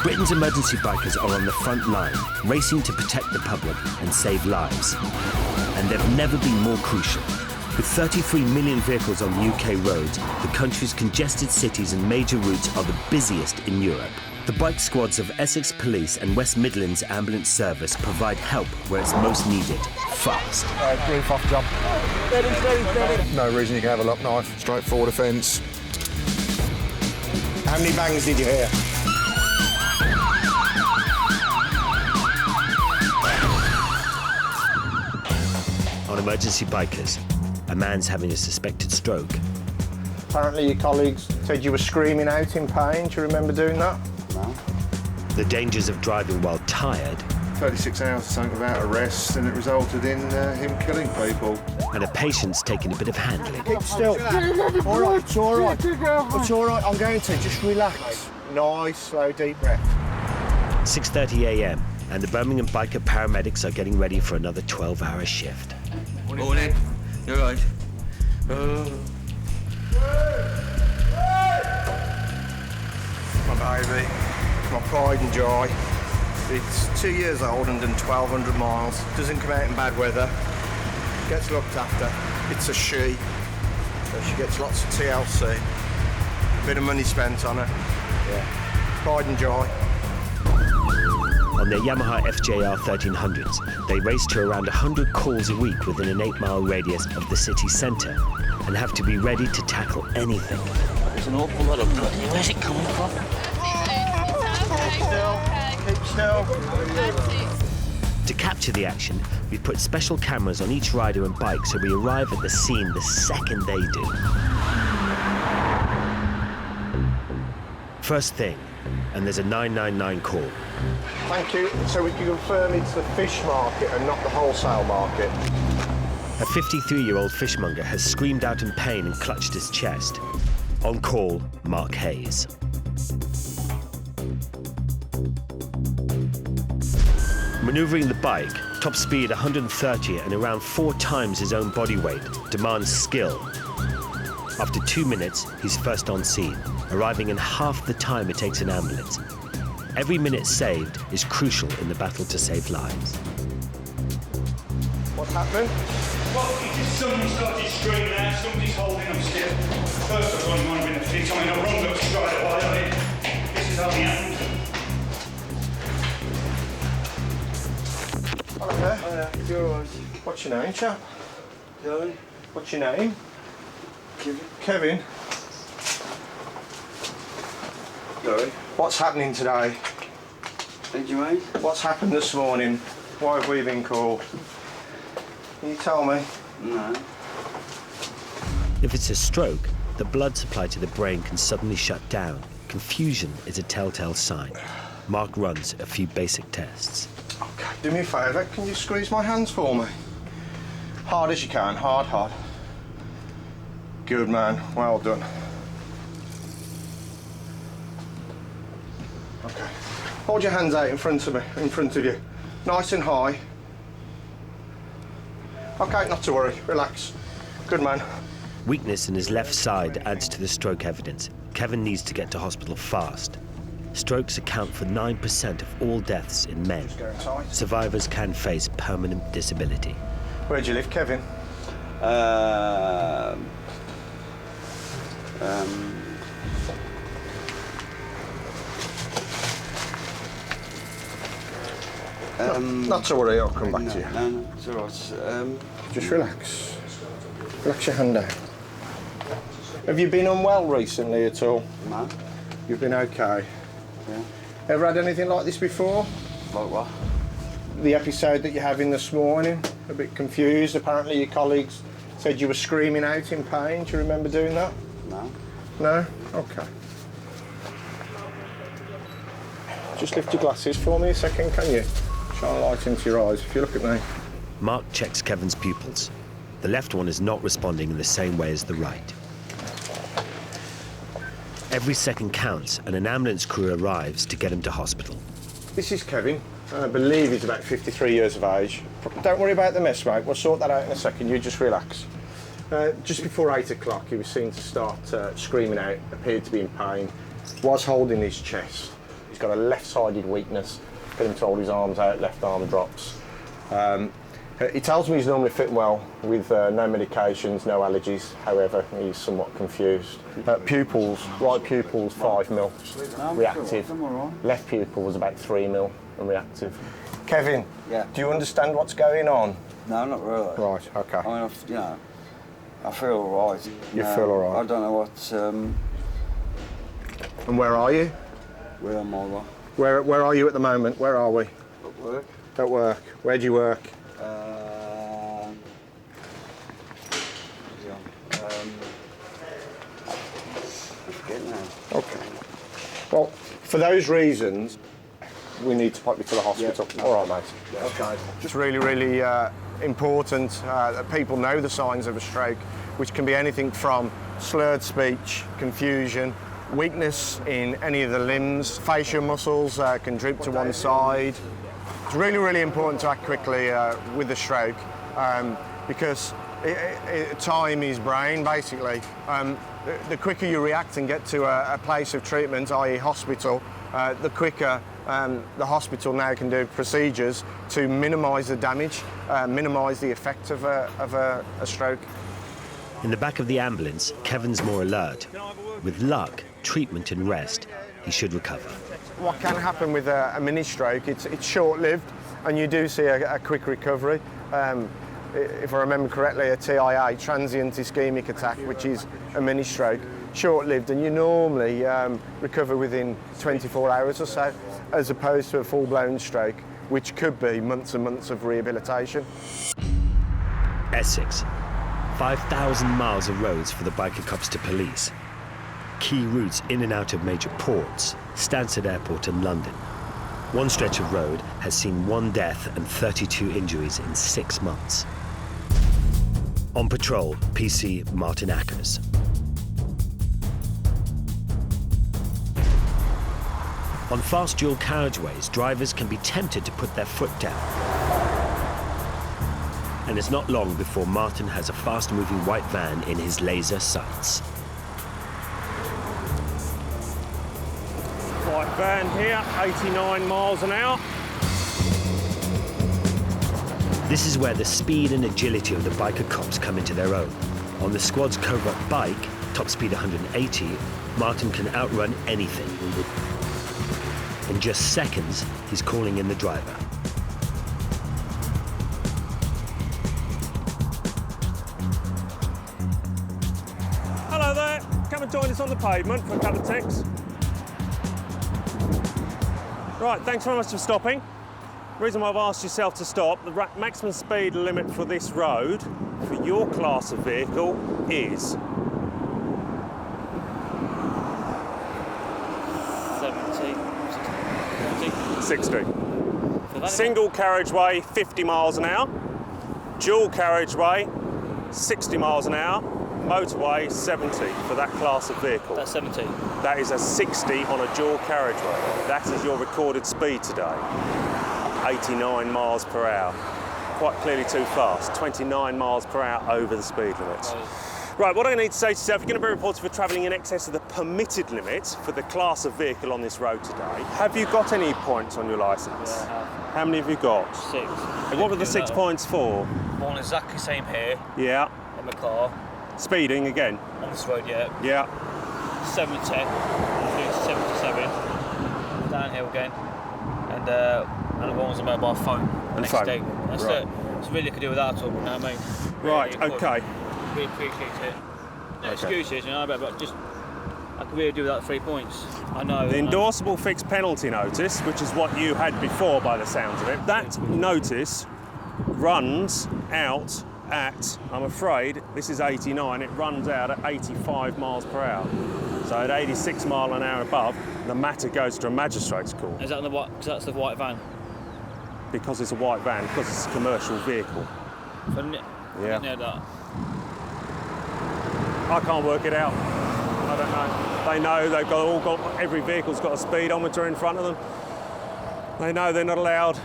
Britain's emergency bikers are on the front line, racing to protect the public and save lives. And they've never been more crucial. With 33 million vehicles on the UK roads, the country's congested cities and major routes are the busiest in Europe. The bike squads of Essex Police and West Midlands Ambulance Service provide help where it's most needed, fast. Brief off job. No reason you can have a lock knife. Straightforward offence. How many bangs did you hear? On Emergency Bikers, a man's having a suspected stroke. Apparently your colleagues said you were screaming out in pain. Do you remember doing that? No. The dangers of driving while tired. 36 hours or something without a rest, and it resulted in him killing people. And a patient's taking a bit of handling. Keep still. All right, it's all right. It's all right, I'm going to. Just relax. Nice, slow, deep breath. 6:30 a.m. and the Birmingham Biker Paramedics are getting ready for another 12-hour shift. Morning. You all right? My baby, my pride and joy. It's 2 years old and done 1,200 miles. Doesn't come out in bad weather. Gets looked after. It's a she. So she gets lots of TLC. A bit of money spent on her. Yeah. Pride and joy. On their Yamaha FJR 1300s, they race to around 100 calls a week within an 8-mile radius of the city centre and have to be ready to tackle anything. There's an awful lot of blood here. Where's it coming from? Keep still. To capture the action, we've put special cameras on each rider and bike so we arrive at the scene the second they do. First thing, and there's a 999 call. Thank you. So we can confirm it's the fish market and not the wholesale market. A 53-year-old fishmonger has screamed out in pain and clutched his chest. On call, Mark Hayes. Manoeuvring the bike, top speed 130 and around 4 times his own body weight, demands skill. After 2 minutes, he's first on scene, arriving in half the time it takes an ambulance. Every minute saved is crucial in the battle to save lives. What's happening? Well, somebody started screaming out, somebody's holding him still. First I thought he might have been a fit, I run up straight away, this is how the happened. Hello there. Oh, yeah. You're all right. What's your name, chap? Kevin? What's your name? Kevin? Kevin. Sorry. What's happening today? Thank you, mate. What's happened this morning? Why have we been called? Can you tell me? No. If it's a stroke, the blood supply to the brain can suddenly shut down. Confusion is a telltale sign. Mark runs a few basic tests. Okay, do me a favour, can you squeeze my hands for me? Hard as you can, hard, hard. Good man, well done. Okay, hold your hands out in front of you. Nice and high. Okay, not to worry, relax. Good man. Weakness in his left side adds to the stroke evidence. Kevin needs to get to hospital fast. Strokes account for 9% of all deaths in men. Survivors can face permanent disability. Where do you live, Kevin? Not to worry, I'll come back to you. No, it's all right. Just relax. Relax your hand down. Have you been unwell recently at all? No. You've been okay? Yeah. Ever had anything like this before? Like what? The episode that you're having this morning? A bit confused. Apparently your colleagues said you were screaming out in pain. Do you remember doing that? No. No? Okay. Just lift your glasses for me a second, can you? Shine a light into your eyes if you look at me. Mark checks Kevin's pupils. The left one is not responding in the same way as the right. Every second counts and an ambulance crew arrives to get him to hospital. This is Kevin. I believe he's about 53 years of age. Don't worry about the mess, mate. We'll sort that out in a second. You just relax. Just before 8 o'clock, he was seen to start screaming out, appeared to be in pain, was holding his chest. He's got a left-sided weakness. Get him to hold his arms out, left arm drops. He tells me he's normally fit well with no medications, no allergies. However, he's somewhat confused. Pupils, right pupils 5 mil, reactive. Left pupil was about 3 mil and reactive. Kevin, do you understand what's going on? No, not really. Right, okay. I mean, I feel all right. You feel all right? I don't know what... And where are you? Where am I? Where are you at the moment? Where are we? At work. At work. Where do you work? Okay. Well, for those reasons, we need to pop you to the hospital. Yeah. All right, mate. Yeah. Okay. It's really, really important that people know the signs of a stroke, which can be anything from slurred speech, confusion, weakness in any of the limbs, facial muscles can droop to one side. It's really, really important to act quickly with a stroke because time is brain, basically. The quicker you react and get to a place of treatment, i.e. hospital, the quicker the hospital now can do procedures to minimise the damage, minimise the effect of a stroke. In the back of the ambulance, Kevin's more alert. With luck, treatment and rest, he should recover. What can happen with a mini stroke, it's short-lived and you do see a quick recovery. If I remember correctly, a TIA, transient ischemic attack, which is a mini stroke, short-lived, and you normally recover within 24 hours or so, as opposed to a full-blown stroke, which could be months and months of rehabilitation. Essex, 5,000 miles of roads for the biker cops to police. Key routes in and out of major ports, Stansted Airport and London. One stretch of road has seen 1 death and 32 injuries in 6 months. On patrol, PC Martin Ackers. On fast dual carriageways, drivers can be tempted to put their foot down. And it's not long before Martin has a fast-moving white van in his laser sights. White van here, 89 miles an hour. This is where the speed and agility of the biker cops come into their own. On the squad's covert bike, top speed 180, Martin can outrun anything. In just seconds, he's calling in the driver. Hello there, come and join us on the pavement for a couple of ticks. Right, thanks very much for stopping. The reason why I've asked yourself to stop, the maximum speed limit for this road, for your class of vehicle, is 60. Single carriageway, 50 miles an hour. Dual carriageway, 60 miles an hour. Motorway, 70 for that class of vehicle. That's 70? That is a 60 on a dual carriageway. That is your recorded speed today. 89 miles per hour. Quite clearly too fast. 29 miles per hour over the speed limit. Right, what I need to say to yourself, you're going to be reported for travelling in excess of the permitted limit for the class of vehicle on this road today. Have you got any points on your licence? Yeah, I have. How many have you got? 6. And what were the 6 points for? One exactly same here. Yeah. In my car. Speeding again? On this road, yeah. Yeah. 70, 77. Downhill again. And another one was a mobile phone. And next phone. day. That's right. it. It's really could do without at all, you know what I mean? Right, really okay. Really appreciate it. No Okay. excuses, you know, but just I could really do without 3 points. I know. The endorsable fixed penalty notice, which is what you had before by the sounds of it, that notice runs out at, I'm afraid, this is 89, it runs out at 85 miles per hour. So at 86 mile an hour above, the matter goes to a magistrate's court. Is that on the white? Because that's the white van. Because it's a white van, because it's a commercial vehicle. Yeah. I didn't know that. I can't work it out. I don't know. They know they've got every vehicle's got a speedometer in front of them. They know they're not allowed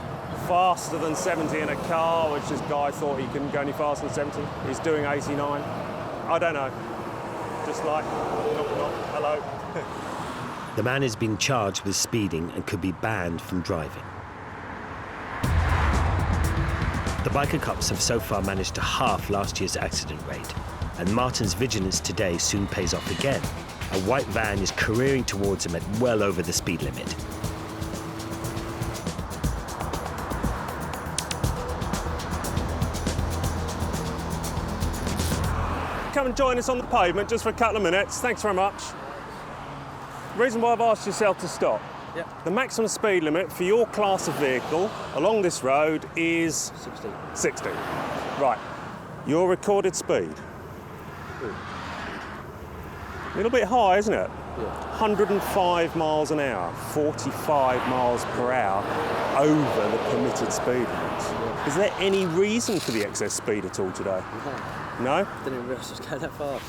faster than 70 in a car, which this guy thought he couldn't go any faster than 70. He's doing 89. I don't know. Just like, knock, knock, hello. The man is being charged with speeding and could be banned from driving. The biker cops have so far managed to halve last year's accident rate, and Martin's vigilance today soon pays off again. A white van is careering towards him at well over the speed limit. Come and join us on the pavement just for a couple of minutes. Thanks very much. The reason why I've asked yourself to stop. The maximum speed limit for your class of vehicle along this road is 60. Right. Your recorded speed. A little bit high, isn't it? 105 miles an hour, 45 miles per hour over the permitted speed limit. Is there any reason for the excess speed at all today? No? Didn't even realise I was going that far.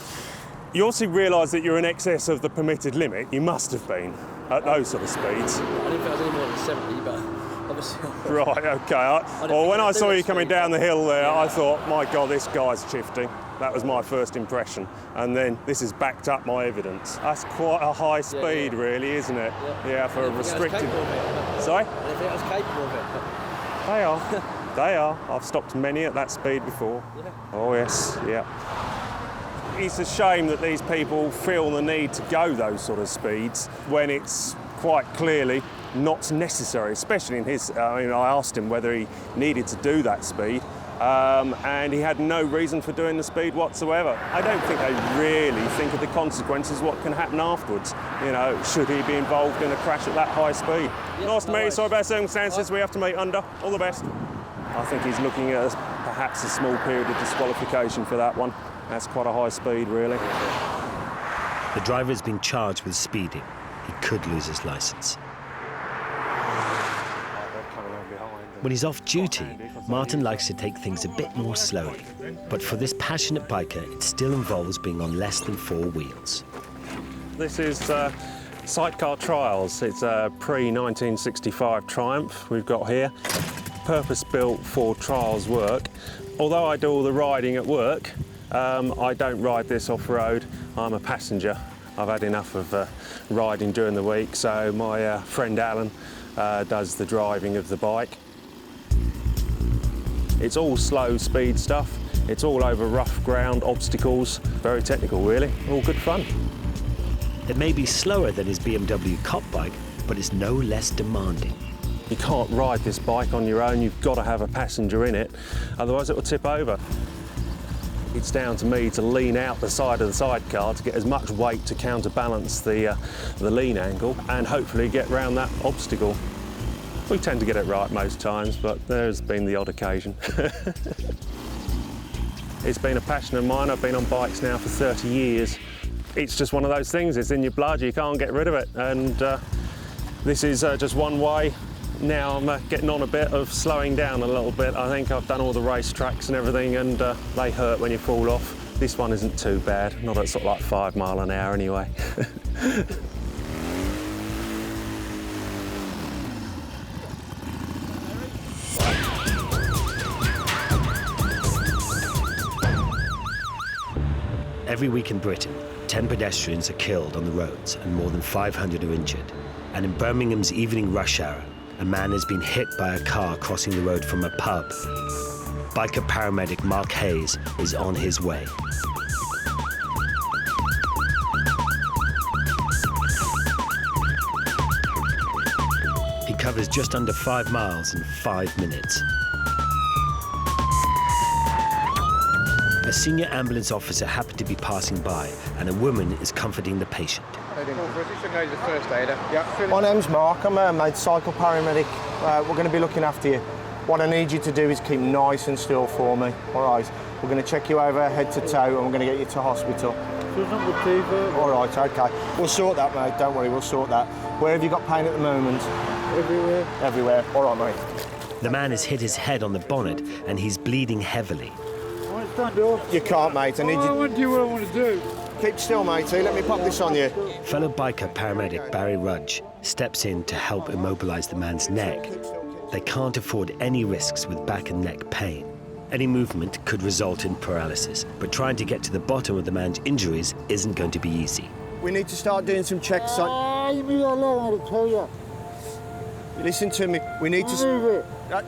You obviously realise that you're in excess of the permitted limit. You must have been at those sort of speeds. I didn't think I was any more than 70, but obviously... Right, OK. Well, when I saw you coming down the hill there, I thought, my God, this guy's shifting. That was my first impression. And then this has backed up my evidence. That's quite a high speed, really, isn't it? Yeah, for a restricted... Sorry? I didn't think I was capable of it. But... They are. They are. I've stopped many at that speed before. Yeah. Oh, yes, yeah. It's a shame that these people feel the need to go those sort of speeds when it's quite clearly not necessary, especially in his... I asked him whether he needed to do that speed, and he had no reason for doing the speed whatsoever. I don't think they really think of the consequences, what can happen afterwards. You know, should he be involved in a crash at that high speed? Nice to meet you, sorry about circumstances we have to meet under. All the best. I think he's looking at perhaps a small period of disqualification for that one. That's quite a high speed, really. The driver is being charged with speeding. He could lose his licence. When he's off duty, Martin likes to take things a bit more slowly. But for this passionate biker, it still involves being on less than 4 wheels. This is Sidecar Trials. It's a pre-1965 Triumph we've got here. Purpose-built for trials work. Although I do all the riding at work, I don't ride this off-road. I'm a passenger. I've had enough of riding during the week, so my friend Alan does the driving of the bike. It's all slow speed stuff. It's all over rough ground, obstacles. Very technical, really. All good fun. It may be slower than his BMW cop bike, but it's no less demanding. You can't ride this bike on your own. You've got to have a passenger in it, otherwise it will tip over. It's down to me to lean out the side of the sidecar to get as much weight to counterbalance the lean angle and hopefully get round that obstacle. We tend to get it right most times, but there's been the odd occasion. It's been a passion of mine. I've been on bikes now for 30 years. It's just one of those things, it's in your blood, you can't get rid of it. And this is just one way. Now I'm getting on a bit of slowing down a little bit. I think I've done all the race tracks and everything, and they hurt when you fall off. This one isn't too bad, not at sort of like 5 miles an hour anyway. Every week in Britain, 10 pedestrians are killed on the roads and more than 500 are injured. And in Birmingham's evening rush hour, a man has been hit by a car crossing the road from a pub. Biker paramedic Mark Hayes is on his way. He covers just under 5 miles in 5 minutes. A senior ambulance officer happened to be passing by, and a woman is comforting the patient. My name's Mark, I'm a motorcycle paramedic. We're going to be looking after you. What I need you to do is keep nice and still for me, all right? We're going to check you over head to toe and we're going to get you to hospital. All right, OK. We'll sort that, mate, don't worry, we'll sort that. Where have you got pain at the moment? Everywhere. Everywhere, all right, mate. The man has hit his head on the bonnet and he's bleeding heavily. You can't, mate, I need you... I want to do what I want to do. Keep still, matey, let me pop this on you. Fellow biker paramedic Barry Rudge steps in to help immobilise the man's neck. They can't afford any risks with back and neck pain. Any movement could result in paralysis, but trying to get to the bottom of the man's injuries isn't going to be easy. We need to start doing some checks on... leave me alone, I tell you. Listen to me. We need to...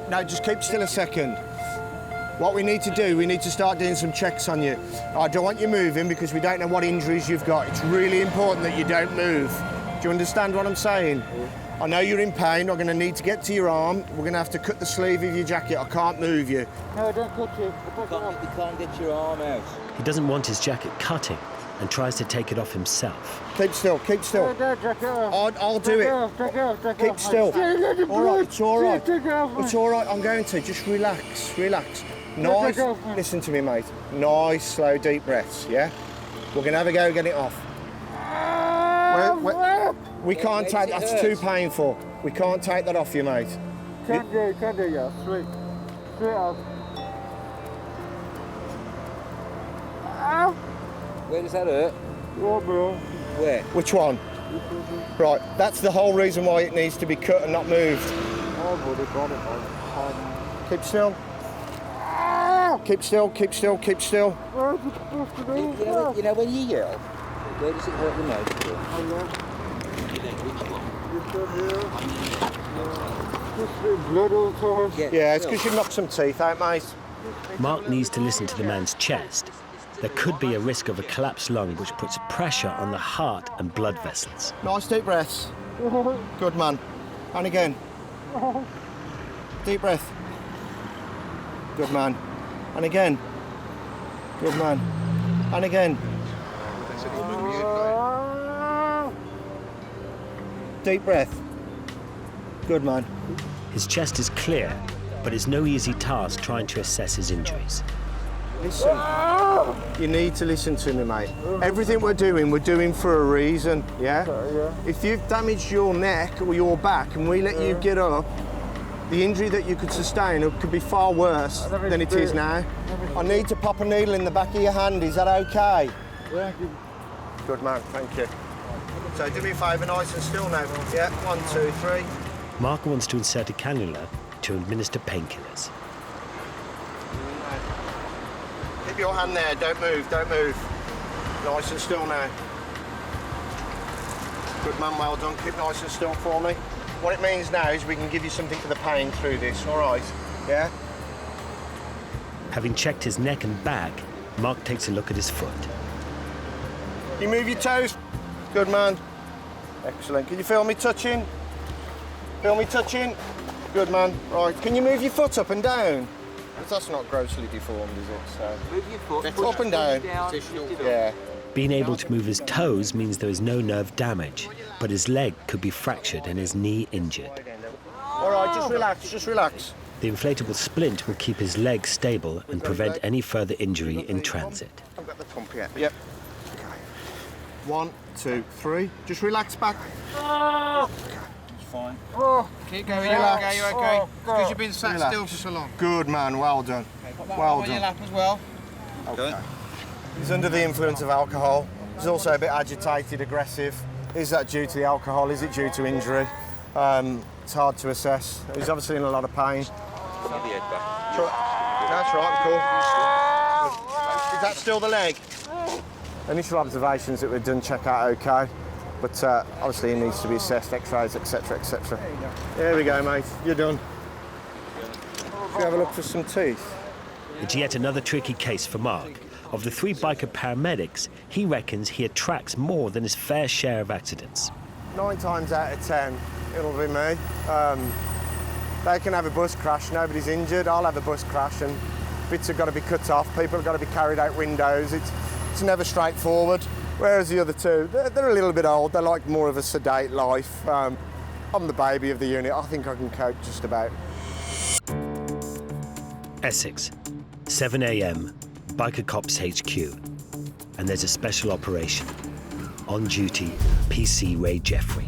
No, just keep still a second. What we need to do, we need to start doing some checks on you. I don't want you moving because we don't know what injuries you've got. It's really important that you don't move. Do you understand what I'm saying? I know you're in pain. I'm going to need to get to your arm. We're going to have to cut the sleeve of your jacket. I can't move you. No, don't cut it. You can't get your arm out. He doesn't want his jacket cutting and tries to take it off himself. Keep still, keep still. I'll do it. Keep still. All right, it's all right. It's all right, I'm going to. Just relax, relax. Nice, listen to me, mate. Nice, slow, deep breaths, yeah? We're going to have a go, get it off. We can't take, that's too painful. We can't take that off you, mate. Can't do, yeah, straight off. Where does that hurt? Oh, bro. Where? Which one? Right, that's the whole reason why it needs to be cut and not moved. Oh, buddy, got it, man. Keep still. Keep still, keep still, keep still. What's it supposed to do? You know when you yell, where does it hurt the most? Blood all the time. Yeah, it's because you knocked some teeth out, mate. Mark needs to listen to the man's chest. There could be a risk of a collapsed lung which puts pressure on the heart and blood vessels. Nice deep breaths. Good man. And again. Deep breath. Good man. And again. Good man. And again. Deep breath. Good man. His chest is clear, but it's no easy task trying to assess his injuries. Listen, you need to listen to me, mate. Everything we're doing for a reason, yeah? If you've damaged your neck or your back and we let you get up, the injury that you could sustain could be far worse than it is now. I need to pop a needle in the back of your hand. Is that okay? Thank you. Good man, thank you. So do me a favour, nice and still now. Yeah, 1, 2, 3. Mark wants to insert a cannula to administer painkillers. Keep your hand there, don't move, don't move. Nice and still now. Good man, well done. Keep nice and still for me. What it means now is we can give you something for the pain through this, all right? Yeah? Having checked his neck and back, Mark takes a look at his foot. You move your toes. Good man. Excellent. Can you feel me touching? Feel me touching? Good man. Right. Can you move your foot up and down? Because that's not grossly deformed, is it? So Move your foot. up and down. Yeah. Being able to move his toes means there is no nerve damage, but his leg could be fractured and his knee injured. All right, just relax, just relax. The inflatable splint will keep his leg stable and prevent any further injury in transit. I've got the pump yet. Yep. Okay. 1, 2, 3. Just relax back. It's fine. Keep going, Relax. you're okay. Because you've been sat Relax. still for so long. Good man, well done. Put Well on your done. lap as well. Okay. He's under the influence of alcohol. He's also a bit agitated, aggressive. Is that due to the alcohol? Is it due to injury? It's hard to assess. He's obviously in a lot of pain. That's right, cool. Is that still the leg? Initial observations that we've done check out okay, but obviously he needs to be assessed, x-rays, etc, etc. There we go, mate. You're done. Should we have a look for some teeth? It's yet another tricky case for Mark. Of the 3 biker paramedics, he reckons he attracts more than his fair share of accidents. 9 times out of 10, it'll be me. They can have a bus crash, nobody's injured. I'll have a bus crash and bits have got to be cut off, people have got to be carried out windows. It's never straightforward. Whereas the other 2, they're a little bit old. They like more of a sedate life. I'm the baby of the unit. I think I can cope just about. Essex, 7 a.m, Biker Cops HQ. And there's a special operation. On duty, PC Ray Jeffrey.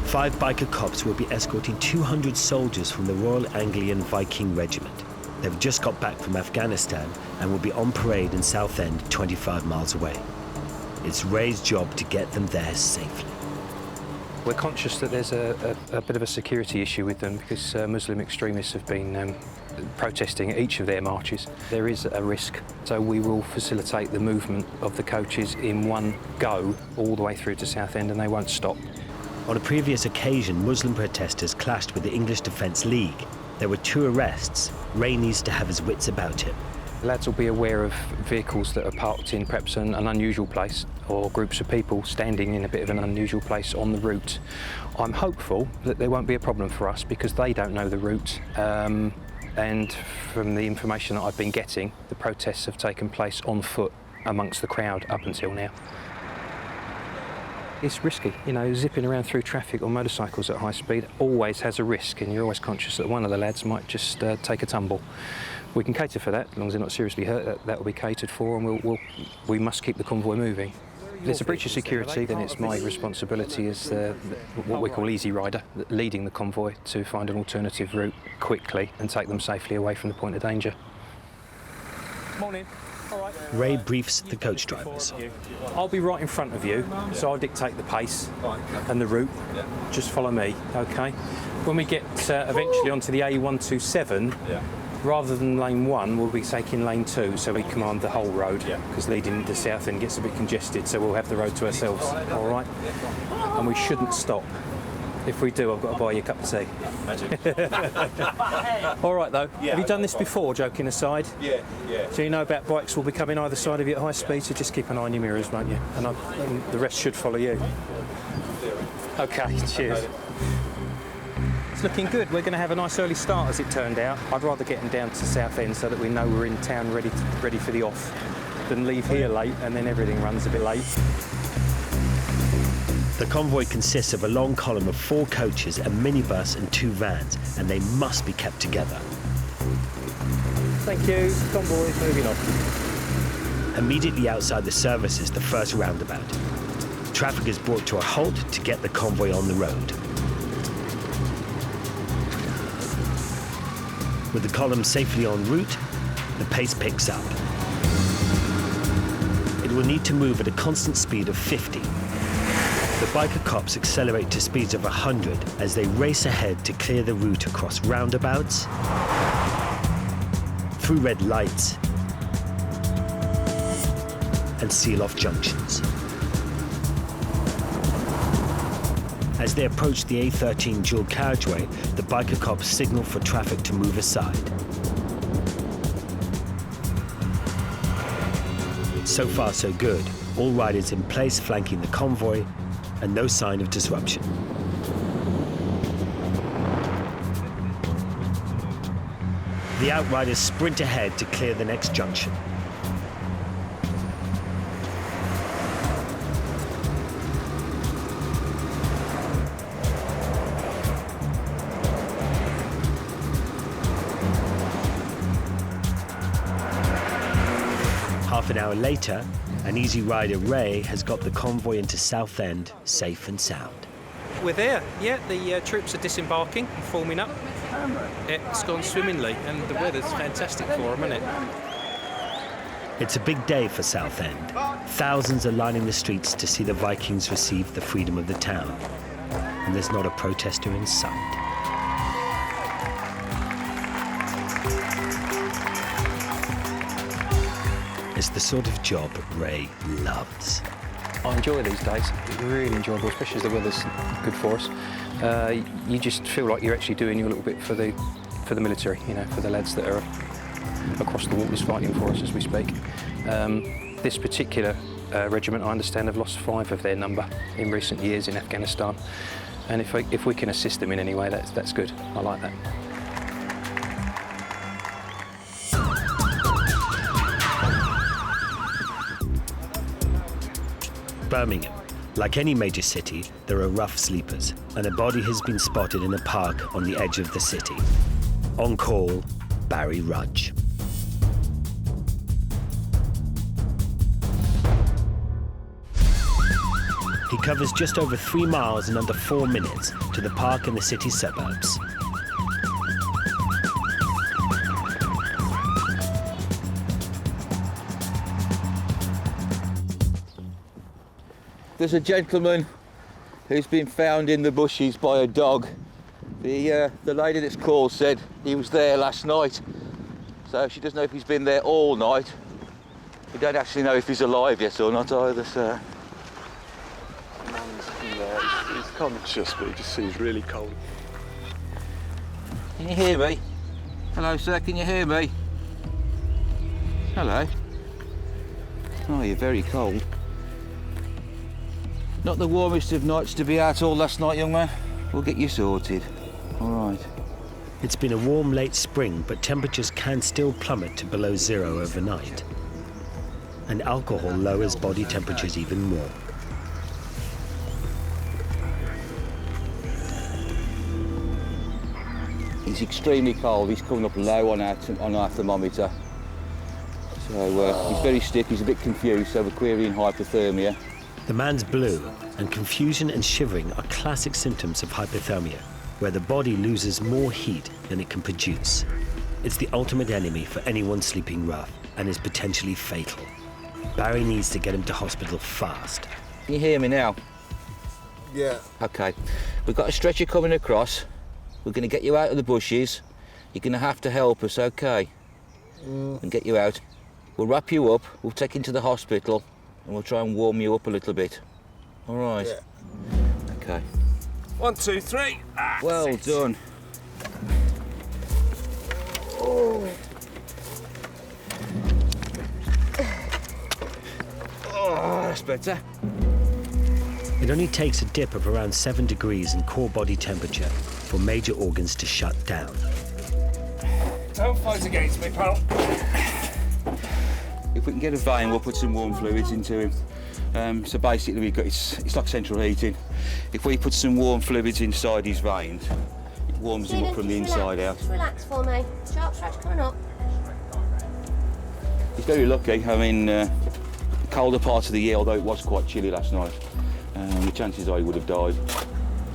Five biker cops will be escorting 200 soldiers from the Royal Anglian Viking Regiment. They've just got back from Afghanistan and will be on parade in Southend, 25 miles away. It's Ray's job to get them there safely. We're conscious that there's a bit of a security issue with them because Muslim extremists have been protesting at each of their marches. There is a risk, so we will facilitate the movement of the coaches in one go all the way through to Southend, and they won't stop. On a previous occasion, Muslim protesters clashed with the English Defence League. There were 2 arrests. Ray needs to have his wits about him. Lads will be aware of vehicles that are parked in perhaps an unusual place, or groups of people standing in a bit of an unusual place on the route. I'm hopeful that there won't be a problem for us because they don't know the route, and from the information that I've been getting, the protests have taken place on foot amongst the crowd up until now. It's risky, you know, zipping around through traffic on motorcycles at high speed always has a risk, and you're always conscious that one of the lads might just take a tumble. We can cater for that, as long as they're not seriously hurt, that will be catered for, and we must keep the convoy moving. If there's a breach of security, then it's my responsibility as what we call easy rider, leading the convoy to find an alternative route quickly and take them safely away from the point of danger. Morning. All right. Ray briefs the coach drivers. I'll be right in front of you, so I'll dictate the pace and the route. Just follow me, OK? When we get eventually onto the A127, rather than lane 1, we'll be taking lane 2, so we command the whole road, because leading the south end gets a bit congested, so we'll have the road to ourselves, all right? And we shouldn't stop. If we do, I've got to buy you a cup of tea. All right, though. Have you done this before, joking aside? Yeah. So you know about bikes will be coming either side of you at high speed, so just keep an eye on your mirrors, won't you? And the rest should follow you. OK, cheers. It's looking good. We're going to have a nice early start, as it turned out. I'd rather get them down to Southend so that we know we're in town ready for the off than leave here late and then everything runs a bit late. The convoy consists of a long column of 4 coaches, a minibus and 2 vans, and they must be kept together. Thank you. Convoy is moving on. Immediately outside the service is the first roundabout. Traffic is brought to a halt to get the convoy on the road. With the column safely en route, the pace picks up. It will need to move at a constant speed of 50. The biker cops accelerate to speeds of 100 as they race ahead to clear the route across roundabouts, through red lights, and seal off junctions. As they approach the A13 dual carriageway, the biker cops signal for traffic to move aside. So far, so good. All riders in place flanking the convoy, and no sign of disruption. The outriders sprint ahead to clear the next junction. Half an hour later, an easy rider, Ray, has got the convoy into Southend safe and sound. We're there, yeah. The troops are disembarking and forming up. It's gone swimmingly, and the weather's fantastic for them, isn't it? It's a big day for Southend. Thousands are lining the streets to see the Vikings receive the freedom of the town. And there's not a protester in sight. It's the sort of job Ray loves. I enjoy these days. It's really enjoyable, especially as the weather's good for us. You just feel like you're actually doing your little bit for the military, you know, for the lads that are across the waters fighting for us as we speak. This particular regiment, I understand, have lost 5 of their number in recent years in Afghanistan. And if we can assist them in any way, that's good. I like that. Birmingham. Like any major city, there are rough sleepers, and a body has been spotted in a park on the edge of the city. On call, Barry Rudge. He covers just over 3 miles in under 4 minutes to the park in the city suburbs. There's a gentleman who's been found in the bushes by a dog The lady that's called said he was there last night, so she doesn't know if he's been there all night. We don't actually know if he's alive yet or not either, so... The man's in there, he's conscious, but he just seems really cold. Can you hear me? Hello, sir, can you hear me? Hello. Oh, you're very cold. Not the warmest of nights to be out all last night, young man. We'll get you sorted. All right. It's been a warm late spring, but temperatures can still plummet to below zero overnight. And alcohol lowers body temperatures even more. He's extremely cold. He's coming up low on our thermometer. So he's very stiff, he's a bit confused, so we're querying hypothermia. The man's blue, and confusion and shivering are classic symptoms of hypothermia, where the body loses more heat than it can produce. It's the ultimate enemy for anyone sleeping rough and is potentially fatal. Barry needs to get him to hospital fast. Can you hear me now? Yeah. Okay. We've got a stretcher coming across. We're going to get you out of the bushes. You're going to have to help us, okay? And get you out. We'll wrap you up, we'll take you to the hospital, and we'll try and warm you up a little bit. All right? Yeah. Okay. 1, 2, 3. Well done. Oh. Oh, that's better. It only takes a dip of around 7 degrees in core body temperature for major organs to shut down. Don't fight against me, pal. If we can get a vein, we'll put some warm fluids into him. So basically, we've got it's like central heating. If we put some warm fluids inside his veins, it warms him up from the inside out. Just relax for me. Sharp stretch coming up. He's very lucky. I mean, the colder part of the year, although it was quite chilly last night, the chances are he would have died.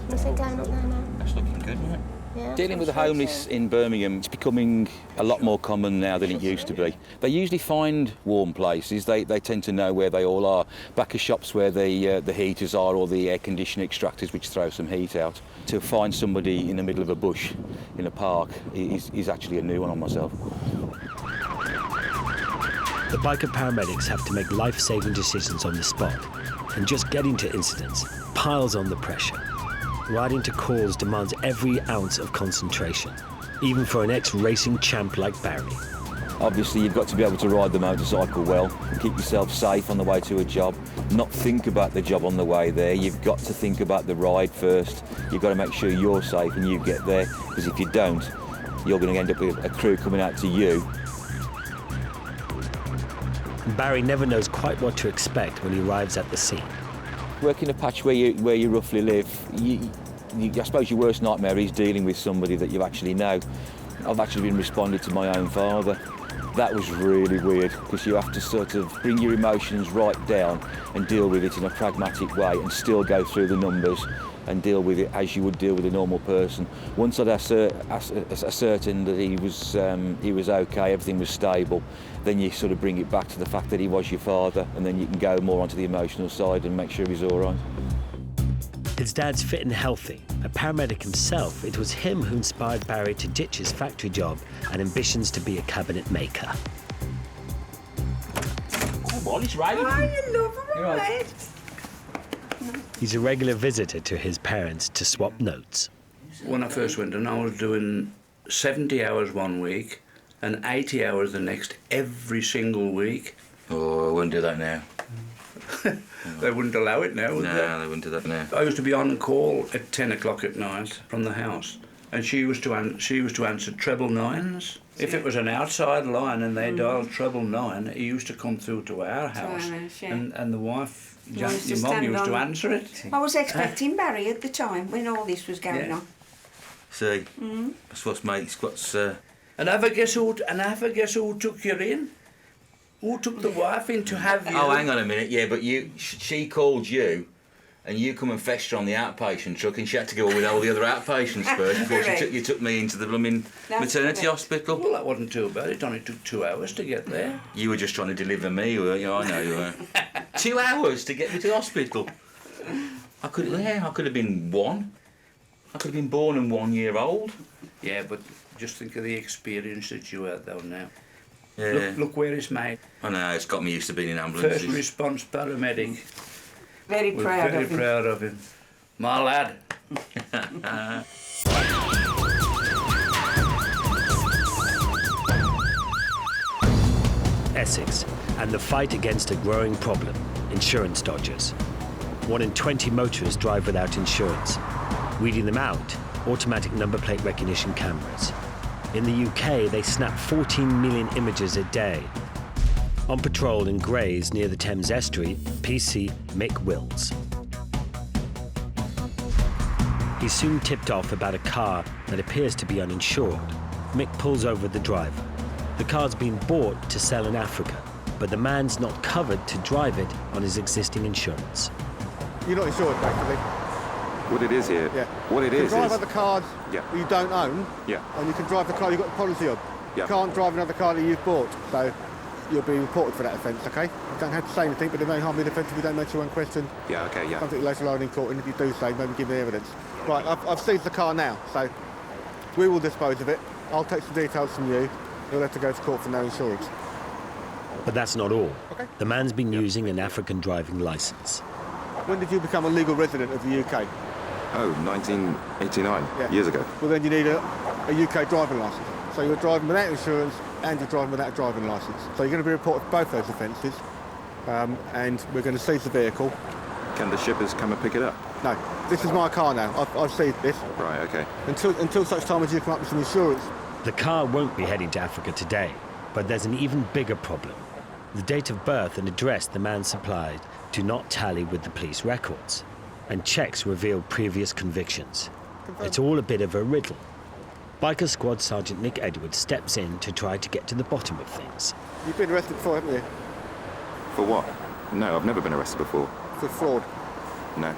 Nothing going up there now? That's looking good, isn't it? Yeah, Dealing with the homeless in Birmingham, it's becoming a lot more common now than it used to be. They usually find warm places. They tend to know where they all are. Back of shops where the heaters are, or the air conditioner extractors which throw some heat out. To find somebody in the middle of a bush in a park is actually a new one on myself. The biker paramedics have to make life-saving decisions on the spot, and just getting to incidents piles on the pressure. Riding to calls demands every ounce of concentration, even for an ex-racing champ like Barry. Obviously, you've got to be able to ride the motorcycle well, keep yourself safe on the way to a job, not think about the job on the way there. You've got to think about the ride first. You've got to make sure you're safe and you get there, because if you don't, you're going to end up with a crew coming out to you. Barry never knows quite what to expect when he arrives at the scene. Working a patch where you roughly live, I suppose your worst nightmare is dealing with somebody that you actually know. I've actually been responding to my own father. That was really weird, because you have to sort of bring your emotions right down and deal with it in a pragmatic way and still go through the numbers and deal with it as you would deal with a normal person. Once I'd ascertained that he was okay, everything was stable, then you sort of bring it back to the fact that he was your father, and then you can go more onto the emotional side and make sure he's all right. His dad's fit and healthy. A paramedic himself, it was him who inspired Barry to ditch his factory job and ambitions to be a cabinet maker. Oh, well, it's raining. Oh, you love him, right? He's a regular visitor to his parents to swap notes. When I first went in, I was doing 70 hours one week and 80 hours the next, every single week. Oh, I wouldn't do that now. They wouldn't allow it now, would they? No, they wouldn't do that now. I used to be on call at 10 o'clock at night from the house, and she was to answer treble nines. If it was an outside line and they dialed treble 9, he used to come through to our house, and the wife, your mum, used to answer it. I was expecting Barry at the time when all this was going on. See, that's what's made what's. And have a guess who took you in? Who took the wife in to have you? Oh, hang on a minute, yeah, but she called you, and you come and fetched her on the outpatient truck, and she had to go with all the other outpatients first before you took me into the blooming maternity hospital. Well, that wasn't too bad. It only took 2 hours to get there. You were just trying to deliver me, weren't you? I know you were. 2 hours to get me to the hospital. I could have been 1. I could have been born and 1 year old. Yeah, but just think of the experience that you had, though, now. Yeah. Look where it's made. I know, it's got me used to being in ambulances. First response paramedic. Very We're proud very of him. proud of him. My lad. Essex and the fight against a growing problem, insurance dodgers. 1 in 20 motorists drive without insurance. Weeding them out, automatic number plate recognition cameras. In the UK, they snap 14 million images a day. On patrol in Grays near the Thames Estuary, PC Mick Wills. He's soon tipped off about a car that appears to be uninsured. Mick pulls over the driver. The car's been bought to sell in Africa, but the man's not covered to drive it on his existing insurance. You're not insured, basically. What it is here? Yeah. What it you is can drive is... other cars Yeah. that you don't own, Yeah. and you can drive the car you've got the policy on. Yeah. You can't drive another car that you've bought, so you'll be reported for that offence, okay? You don't have to say anything, but there may harm the offence if you don't answer one question. Yeah, okay, yeah. Something later on in court, and if you do so, maybe give me evidence. Right, I've seized the car now, so we will dispose of it. I'll take some details from you. You'll have to go to court for no insurance. But that's not all. The man's been using an African driving licence. When did you become a legal resident of the UK? Oh, 1989, years ago. Well, then you need a UK driving licence. So you're driving without insurance and you're driving without a driving licence. So you're going to be reported for both those offences, and we're going to seize the vehicle. Can the shippers come and pick it up? No, this is my car now. I've seized this. Right, okay. Until such time as you come up with some insurance. The car won't be heading to Africa today, but there's an even bigger problem. The date of birth and address the man supplied do not tally with the police records, and checks reveal previous convictions. It's all a bit of a riddle. Biker Squad Sergeant Nick Edwards steps in to try to get to the bottom of things. You've been arrested before, haven't you? For what? No, I've never been arrested before. For fraud. No.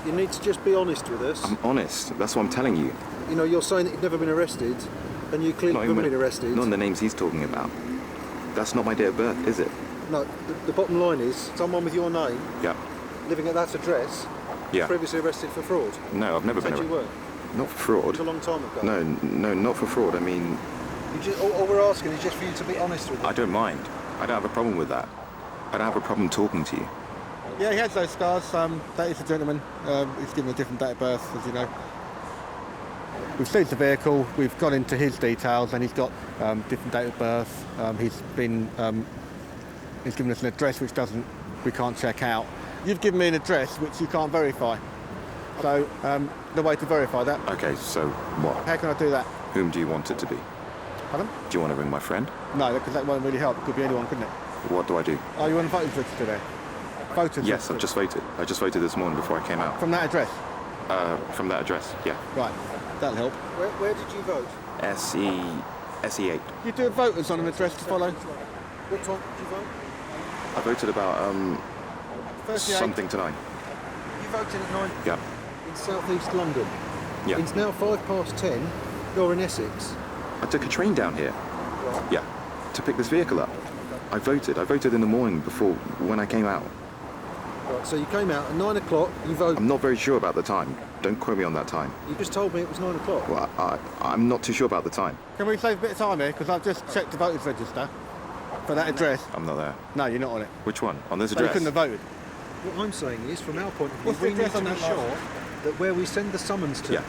You need to just be honest with us. I'm honest. That's what I'm telling you. You know, you're saying that you've never been arrested, and you clearly haven't been arrested. Not in the names he's talking about. That's not my date of birth, is it? No, the bottom line is, someone with your name, Yeah. living at that address, Yeah. previously arrested for fraud. No, I've never been Said you arrested. were. Not for fraud. It was a long time ago. No, not for fraud. I mean, All we're asking is just for you to be honest with us. I don't mind. I don't have a problem with that. I don't have a problem talking to you. Yeah, he has those scars. That is a gentleman. He's given a different date of birth, as you know. We've seized the vehicle. We've gone into his details, and he's got different date of birth. He's given us an address which we can't check out. You've given me an address which you can't verify. So the way to verify that. Okay, so what? How can I do that? Whom do you want it to be? Pardon? Do you want to ring my friend? No, because that won't really help. It could be anyone, couldn't it? What do I do? Are you on voters register there? Voters Yes, register? I've just voted. I just voted this morning before I came out. From that address? From that address, yeah. Right, that'll help. Where did you vote? SE8. You do a voters on an address to follow? What time did you vote? I voted about 38. something to 9. You voted at 9 Yeah. in South East London. Yeah. It's now 10:05. You're in Essex. I took a train down here. Right. Yeah. To pick this vehicle up. I voted in the morning before when I came out. Right, so you came out at 9 o'clock, you voted. I'm not very sure about the time. Don't quote me on that time. You just told me it was 9 o'clock. Well, I'm not too sure about the time. Can we save a bit of time here? Because I've just checked the voters register for that address. I'm not there. No, you're not on it. Which one? On this So you address? couldn't have voted. What I'm saying is, from our point of view, What's the we need address to on be that sure last? that where we send the summons to, Yeah.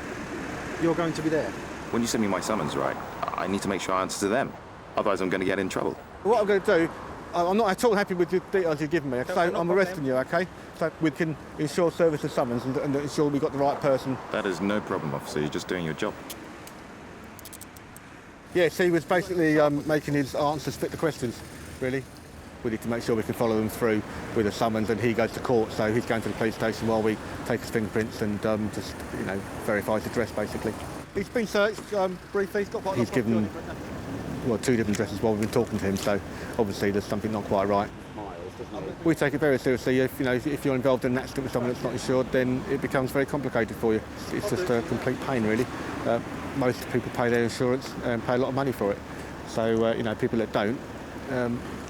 you're going to be there. When you send me my summons, right, I need to make sure I answer to them. Otherwise, I'm going to get in trouble. What I'm going to do, I'm not at all happy with the details you've given me, so I'm arresting you, okay? So we can ensure service of summons and ensure we've got the right person. That is no problem, officer. You're just doing your job. Yes, he was basically making his answers fit the questions, really. We need to make sure we can follow them through with a summons, and he goes to court, so he's going to the police station while we take his fingerprints and just, verify his address, basically. He's been searched briefly. He's given, two different addresses while we've been talking to him, so obviously there's something not quite right. We take it very seriously. If you're involved in an accident with someone that's not insured, then it becomes very complicated for you. It's just a complete pain, really. Most people pay their insurance and pay a lot of money for it. So, people that don't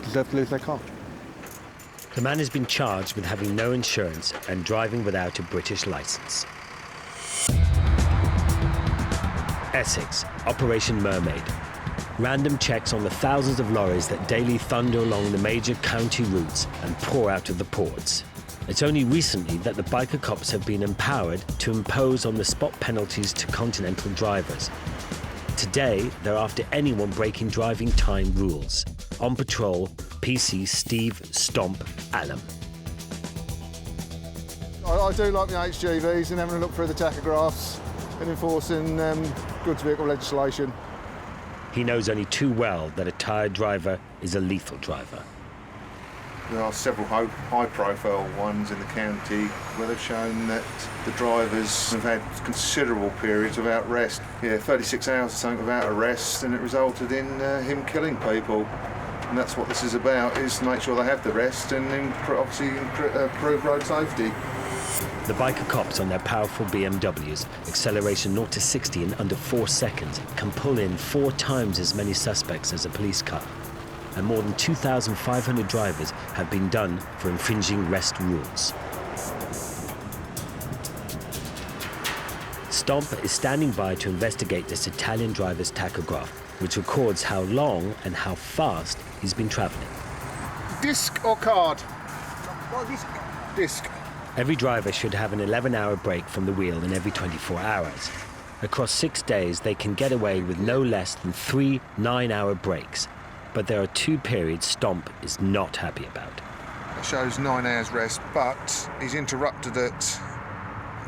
deserve to lose their car. The man has been charged with having no insurance and driving without a British licence. Essex, Operation Mermaid. Random checks on the thousands of lorries that daily thunder along the major county routes and pour out of the ports. It's only recently that the biker cops have been empowered to impose on-the-spot penalties to continental drivers. Today, they're after anyone breaking driving time rules. On patrol, PC Steve Stomp Allen. I do like the HGVs and having a look through the tachographs and enforcing goods vehicle legislation. He knows only too well that a tired driver is a lethal driver. There are several high-profile ones in the county where they've shown that the drivers have had considerable periods without rest. 36 hours or something without a rest, and it resulted in him killing people. And that's what this is about, is to make sure they have the rest and obviously improve road safety. The biker cops on their powerful BMWs, acceleration 0 to 60 in under 4 seconds, can pull in 4 times as many suspects as a police car. And more than 2,500 drivers have been done for infringing rest rules. Stomp is standing by to investigate this Italian driver's tachograph, which records how long and how fast he's been travelling. Disc or card? Disc. Every driver should have an 11-hour break from the wheel in every 24 hours. Across 6 days, they can get away with no less than 3 9-hour breaks. But there are 2 periods Stomp is not happy about. It shows 9 hours rest, but he's interrupted it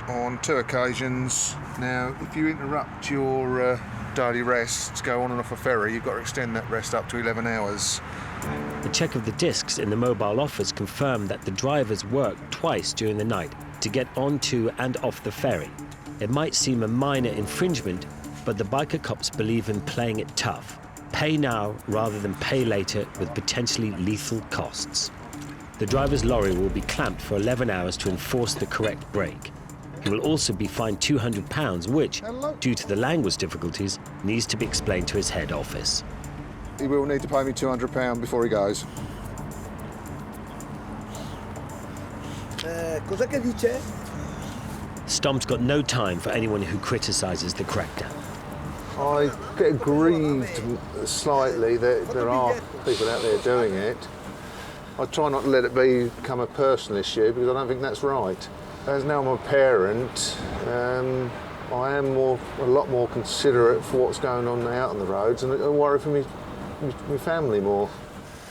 on 2 occasions. Now, if you interrupt your daily rest to go on and off a ferry, you've got to extend that rest up to 11 hours. A check of the discs in the mobile office confirmed that the drivers worked twice during the night to get onto and off the ferry. It might seem a minor infringement, but the biker cops believe in playing it tough. Pay now rather than pay later with potentially lethal costs. The driver's lorry will be clamped for 11 hours to enforce the correct brake. He will also be fined £200, which, due to the language difficulties, needs to be explained to his head office. He will need to pay me £200 before he goes. Cosa che dice? Stomp's got no time for anyone who criticises the crackdown. I get aggrieved slightly that there are people out there doing it. I try not to let it become a personal issue because I don't think that's right. As now I'm a parent, I am a lot more considerate for what's going on out on the roads, and I worry for my family more.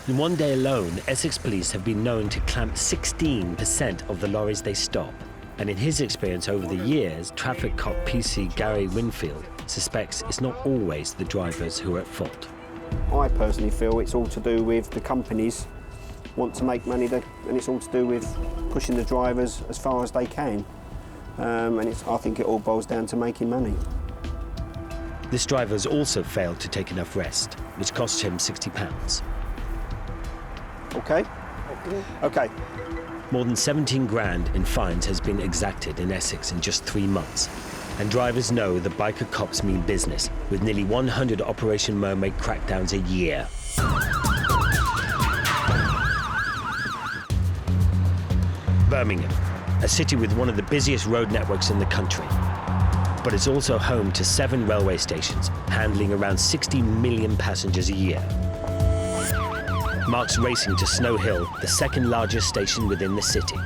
In one day alone, Essex police have been known to clamp 16% of the lorries they stop. And in his experience over the years, traffic cop PC Gary Winfield suspects it's not always the drivers who are at fault. I personally feel it's all to do with the companies want to make money, and it's all to do with pushing the drivers as far as they can. I think it all boils down to making money. This driver has also failed to take enough rest, which cost him £60. Okay? Okay. More than 17 grand in fines has been exacted in Essex in just 3 months. And drivers know the biker cops mean business, with nearly 100 Operation Mermaid crackdowns a year. Birmingham, a city with one of the busiest road networks in the country. But it's also home to 7 railway stations, handling around 60 million passengers a year. Mark's racing to Snow Hill, the second largest station within the city.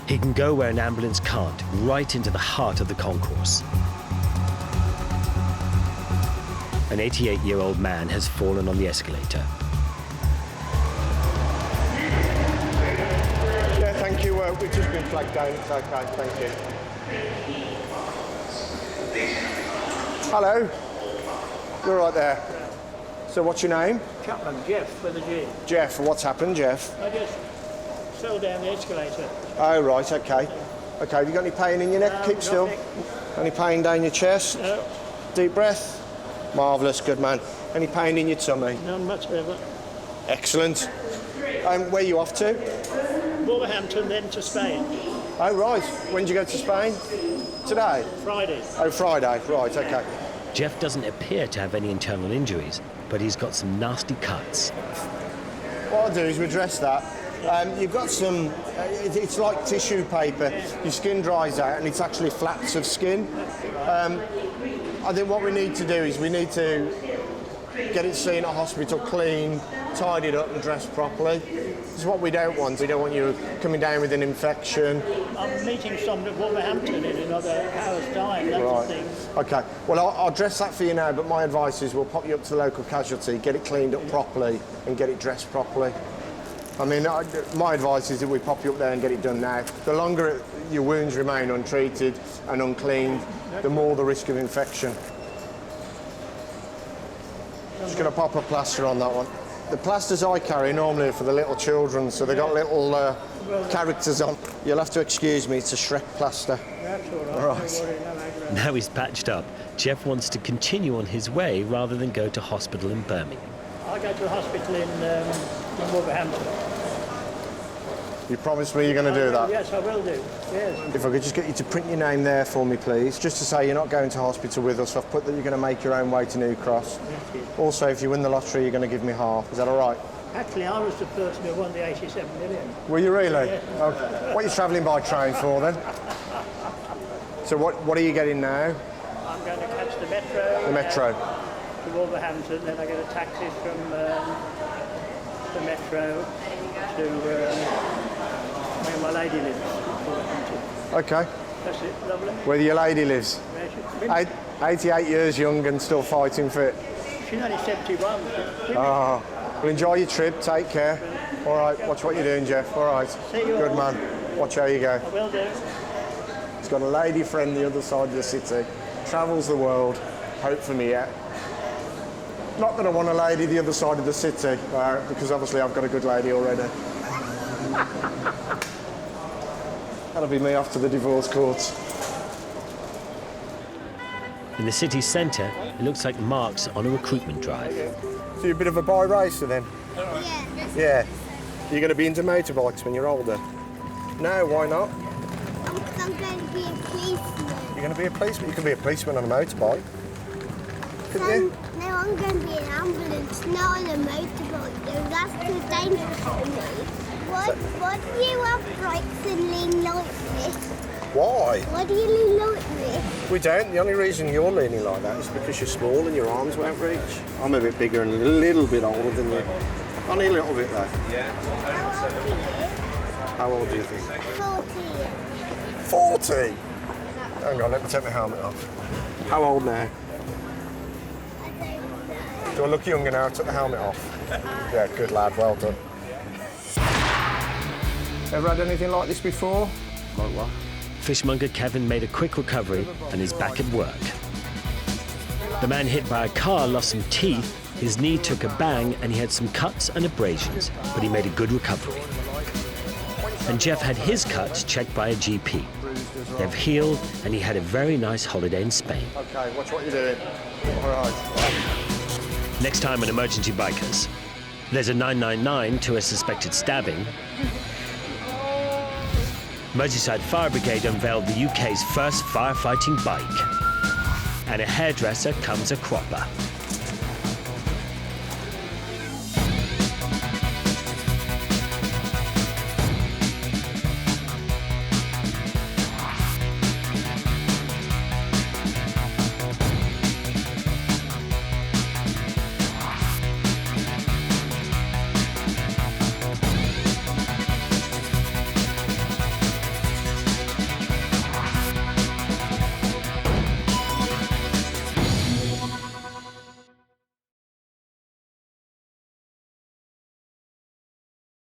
He can go where an ambulance can't, right into the heart of the concourse. An 88-year-old man has fallen on the escalator. Yeah, thank you. We've just been flagged down. It's okay, thank you. Hello. You're right there. So what's your name? Chapman, Jeff, with a G. Jeff. What's happened, Jeff? I just fell down the escalator. Oh, right, okay. Okay, have you got any pain in your neck? Keep still. Any pain down your chest? No. Deep breath? Marvellous, good man. Any pain in your tummy? None whatsoever. Excellent. Where are you off to? Wolverhampton, then to Spain. Oh, right. When did you go to Spain? Today? Friday. Oh, Friday. Right, okay. Jeff doesn't appear to have any internal injuries, but he's got some nasty cuts. What I'll do is redress that, You've got some, it's like tissue paper. Your skin dries out and it's actually flaps of skin. I think what we need to do is we need to get it seen at hospital, clean, tidied up and dressed properly. This is what we don't want. We don't want you coming down with an infection. I'm meeting someone at Wolverhampton in another hour's time, that's the thing. Okay, well I'll dress that for you now, but my advice is we'll pop you up to the local casualty, get it cleaned up properly and get it dressed properly. I mean, my advice is that we pop you up there and get it done now. The longer your wounds remain untreated and uncleaned, the more the risk of infection. Just going to pop a plaster on that one. The plasters I carry normally are for the little children, so they've got little characters on. You'll have to excuse me, it's a Shrek plaster. That's all right. Right. Now he's patched up, Jeff wants to continue on his way rather than go to hospital in Birmingham. I go to the hospital in Wolverhampton. You promise me you're going to do that? Yes, I will do. Yes. If I could just get you to print your name there for me, please. Just to say you're not going to hospital with us. I've put that you're going to make your own way to New Cross. Yes. Also, if you win the lottery, you're going to give me half. Is that all right? Actually, I was the person who won the 87 million. Were you really? Yeah. Oh, what are you travelling by train for, then? So what are you getting now? I'm going to catch the metro. The metro. To Wolverhampton, then I get a taxi from the metro to where my lady lives. Okay. That's it, lovely. Where your lady lives? 88 years young and still fighting fit. She's only 71. Oh, well, enjoy your trip, take care. All right, watch what you're doing, Jeff. All right. See you Good all. man. Watch how you go. I will do. He's got a lady friend the other side of the city. Travels the world. Hope for me yet. Not that I want a lady the other side of the city, because obviously I've got a good lady already. That'll be me off to the divorce courts. In the city centre, it looks like Mark's on a recruitment drive. So you're a bit of a bi-racer then? Yeah. You're going to be into motorbikes when you're older? No, why not? I'm going to be a policeman. You're going to be a policeman? You can be a policeman on a motorbike. No, I'm going to be an ambulance, not on a motorbike. No, that's too dangerous for me. Why do you have brakes and lean like this? Why? Why do you lean like this? We don't. The only reason you're leaning like that is because you're small and your arms won't reach. I'm a bit bigger and a little bit older than you. Only a little bit though. How old do you think? 40. 40? Hang on, let me take my helmet off. How old now? Do I look younger now? I took the helmet off. Yeah, good lad, well done. Ever had anything like this before? Like what? Fishmonger Kevin made a quick recovery and is back at work. The man hit by a car lost some teeth, his knee took a bang and he had some cuts and abrasions, but he made a good recovery. And Jeff had his cuts checked by a GP. They've healed and he had a very nice holiday in Spain. Okay, watch what you're doing. All right. Next time on Emergency Bikers, there's a 999 to a suspected stabbing. Merseyside Fire Brigade unveiled the UK's first firefighting bike. And a hairdresser comes a cropper.